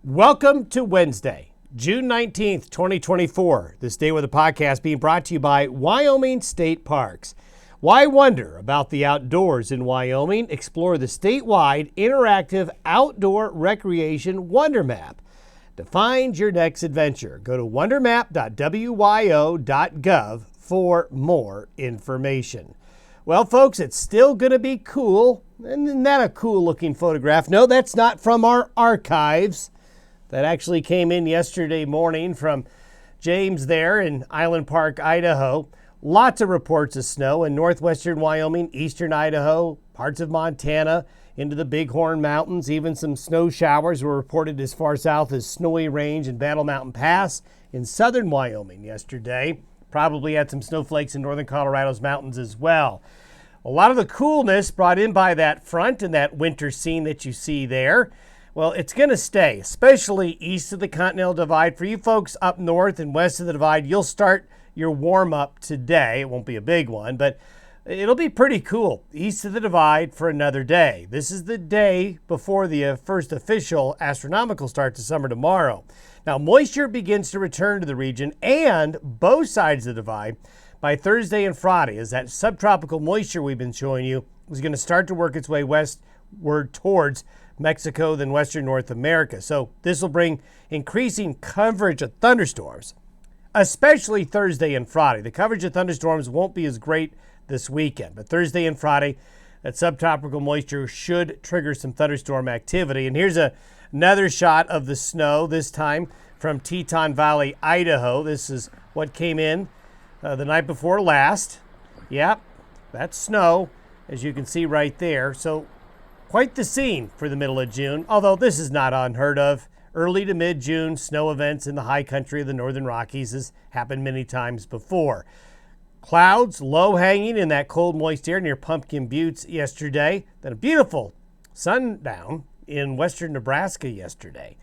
Welcome to Wednesday, June 19th, 2024. This day with a podcast being brought to you by Wyoming State Parks. Why wonder about the outdoors in Wyoming? Explore the statewide interactive outdoor recreation Wonder Map. To find your next adventure, go to wondermap.wyo.gov for more information. Well, folks, it's still going to be cool. And isn't that a cool looking photograph? No, that's not from our archives. That actually came in yesterday morning from James there in Island Park, Idaho. Lots of reports of snow in northwestern Wyoming, eastern Idaho, parts of Montana, into the Bighorn Mountains. Even some snow showers were reported as far south as Snowy Range and Battle Mountain Pass in southern Wyoming yesterday. Probably had some snowflakes in northern Colorado's mountains as well. A lot of the coolness brought in by that front and that winter scene that you see there. Well, it's going to stay, especially east of the Continental Divide. For you folks up north and west of the Divide, you'll start your warm-up today. It won't be a big one, but it'll be pretty cool east of the Divide for another day. This is the day before the first official astronomical start to summer tomorrow. Now, moisture begins to return to the region and both sides of the Divide by Thursday and Friday, as that subtropical moisture we've been showing you is going to start to work its way westward towards Mexico than western North America. So this will bring increasing coverage of thunderstorms, especially Thursday and Friday. The coverage of thunderstorms won't be as great this weekend, but Thursday and Friday, that subtropical moisture should trigger some thunderstorm activity. And here's another shot of the snow, this time from Teton Valley, Idaho. This is what came in the night before last. Yep, that's snow, as you can see right there. So quite the scene for the middle of June, although this is not unheard of. Early to mid-June snow events in the high country of the Northern Rockies has happened many times before. Clouds low-hanging in that cold, moist air near Pumpkin Buttes yesterday. Then a beautiful sundown in western Nebraska yesterday.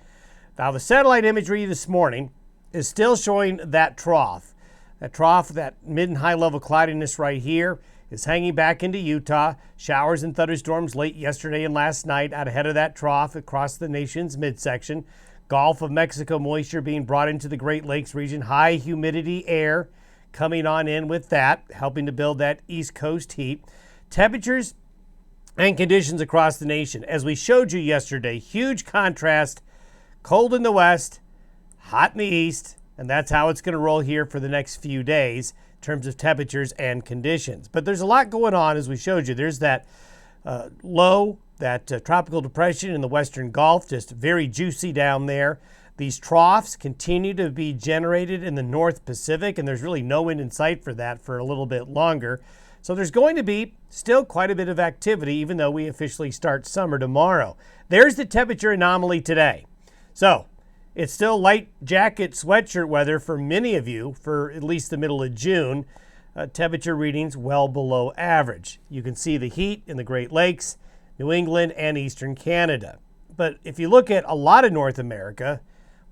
Now, the satellite imagery this morning is still showing that trough. That mid and high level cloudiness right here is hanging back into Utah. Showers and thunderstorms late yesterday and last night out ahead of that trough across the nation's midsection. Gulf of Mexico moisture being brought into the Great Lakes region. High humidity air coming on in with that, helping to build that East Coast heat. Temperatures and conditions across the nation. As we showed you yesterday, huge contrast. Cold in the west, hot in the east, and that's how it's going to roll here for the next few days in terms of temperatures and conditions. But there's a lot going on, as we showed you. There's that tropical depression in the western Gulf, just very juicy down there. These troughs continue to be generated in the North Pacific, and there's really no end in sight for that for a little bit longer. So there's going to be still quite a bit of activity, even though we officially start summer tomorrow. There's the temperature anomaly today. So it's still light jacket, sweatshirt weather for many of you for at least the middle of June. Temperature readings well below average. You can see the heat in the Great Lakes, New England, and eastern Canada. But if you look at a lot of North America,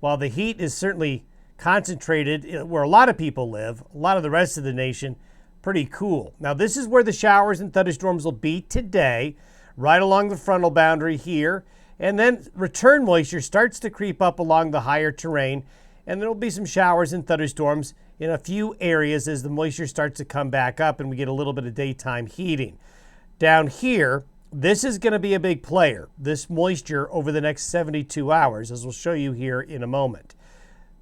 while the heat is certainly concentrated where a lot of people live, a lot of the rest of the nation, pretty cool. Now, this is where the showers and thunderstorms will be today, right along the frontal boundary here. And then return moisture starts to creep up along the higher terrain, and there will be some showers and thunderstorms in a few areas as the moisture starts to come back up and we get a little bit of daytime heating. Down here, this is going to be a big player, this moisture over the next 72 hours, as we'll show you here in a moment.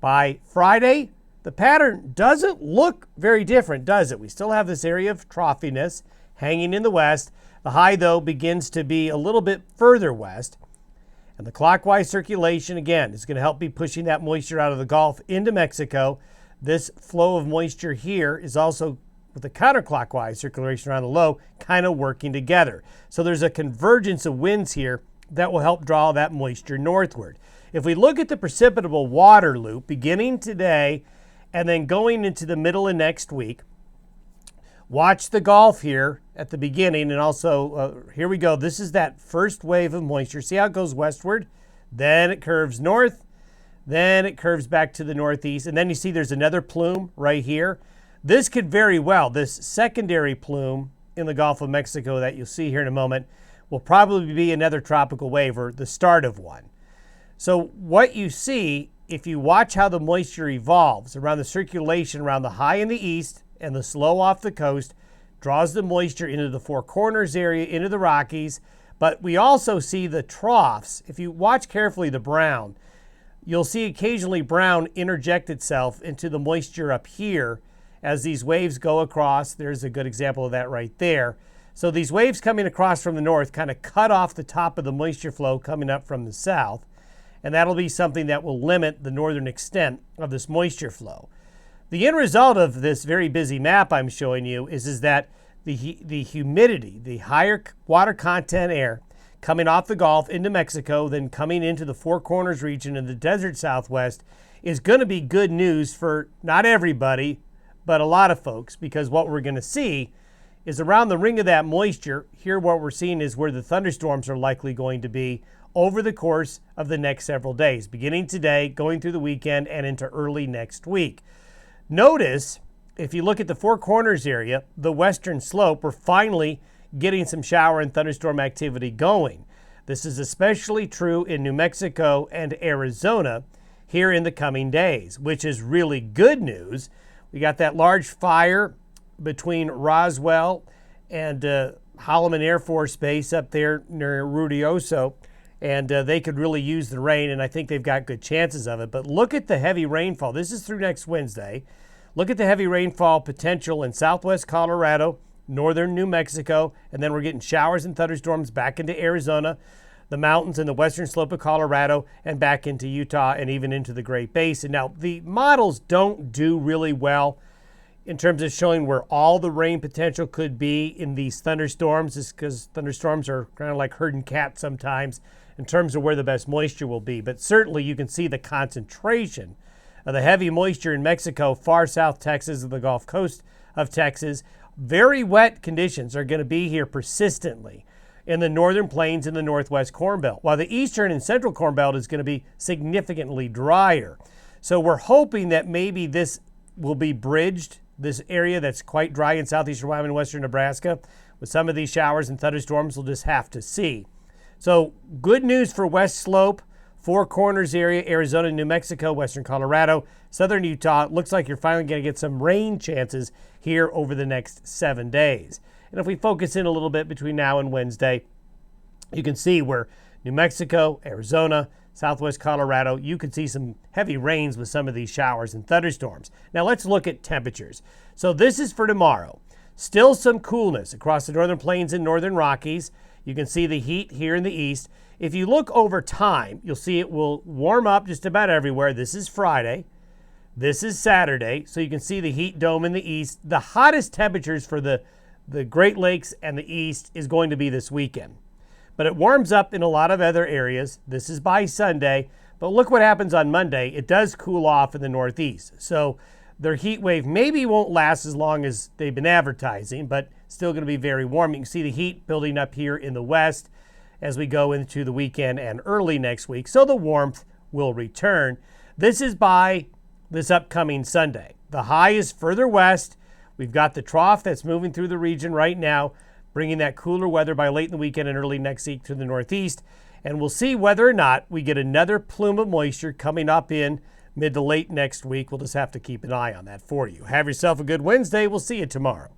By Friday, the pattern doesn't look very different, does it? We still have this area of troughiness hanging in the west. The high, though, begins to be a little bit further west. And the clockwise circulation, again, is going to help be pushing that moisture out of the Gulf into Mexico. This flow of moisture here is also, with the counterclockwise circulation around the low, kind of working together. So there's a convergence of winds here that will help draw that moisture northward. If we look at the precipitable water loop beginning today and then going into the middle of next week, watch the Gulf here at the beginning, and also here we go. This is that first wave of moisture. See how it goes westward? Then it curves north. Then it curves back to the northeast. And then you see there's another plume right here. This could very well, this secondary plume in the Gulf of Mexico that you'll see here in a moment, will probably be another tropical wave or the start of one. So what you see, if you watch how the moisture evolves around the circulation around the high in the east and the slow off the coast, draws the moisture into the Four Corners area, into the Rockies. But we also see the troughs. If you watch carefully the brown, you'll see occasionally brown interject itself into the moisture up here as these waves go across. There's a good example of that right there. So these waves coming across from the north kind of cut off the top of the moisture flow coming up from the south. And that'll be something that will limit the northern extent of this moisture flow. The end result of this very busy map I'm showing you is that the humidity, the higher water content air coming off the Gulf into Mexico, then coming into the Four Corners region and the desert Southwest is going to be good news for not everybody, but a lot of folks, because what we're going to see is around the ring of that moisture, here what we're seeing is where the thunderstorms are likely going to be over the course of the next several days, beginning today, going through the weekend, and into early next week. Notice, if you look at the Four Corners area, the western slope, we're finally getting some shower and thunderstorm activity going. This is especially true in New Mexico and Arizona here in the coming days, which is really good news. We got that large fire between Roswell and Holloman Air Force Base up there near Ruidoso, and they could really use the rain, and I think they've got good chances of it. But look at the heavy rainfall. This is through next Wednesday. Look at the heavy rainfall potential in southwest Colorado, northern New Mexico, and then we're getting showers and thunderstorms back into Arizona, the mountains and the western slope of Colorado, and back into Utah and even into the Great Basin. Now, the models don't do really well in terms of showing where all the rain potential could be in these thunderstorms, just because thunderstorms are kind of like herding cats sometimes in terms of where the best moisture will be. But certainly you can see the concentration of the heavy moisture in Mexico, far south Texas, and the Gulf Coast of Texas. Very wet conditions are going to be here persistently in the northern plains and the northwest Corn Belt, while the eastern and central Corn Belt is going to be significantly drier. So we're hoping that maybe this will be bridged, this area that's quite dry in southeastern Wyoming and western Nebraska. With some of these showers and thunderstorms, we'll just have to see. So good news for West Slope, Four Corners area, Arizona, New Mexico, western Colorado, southern Utah. It looks like you're finally going to get some rain chances here over the next 7 days. And if we focus in a little bit between now and Wednesday, you can see where New Mexico, Arizona, southwest Colorado, you could see some heavy rains with some of these showers and thunderstorms. Now let's look at temperatures. So this is for tomorrow. Still some coolness across the northern plains and northern Rockies. You can see the heat here in the east. If you look over time, you'll see it will warm up just about everywhere. This is Friday. This is Saturday. So you can see the heat dome in the east. The hottest temperatures for the Great Lakes and the east is going to be this weekend. But it warms up in a lot of other areas. This is by Sunday. But look what happens on Monday. It does cool off in the northeast. So their heat wave maybe won't last as long as they've been advertising, but still going to be very warm. You can see the heat building up here in the west as we go into the weekend and early next week. So the warmth will return. This is by this upcoming Sunday. The high is further west. We've got the trough that's moving through the region right now, bringing that cooler weather by late in the weekend and early next week to the northeast. And we'll see whether or not we get another plume of moisture coming up in mid to late next week. We'll just have to keep an eye on that for you. Have yourself a good Wednesday. We'll see you tomorrow.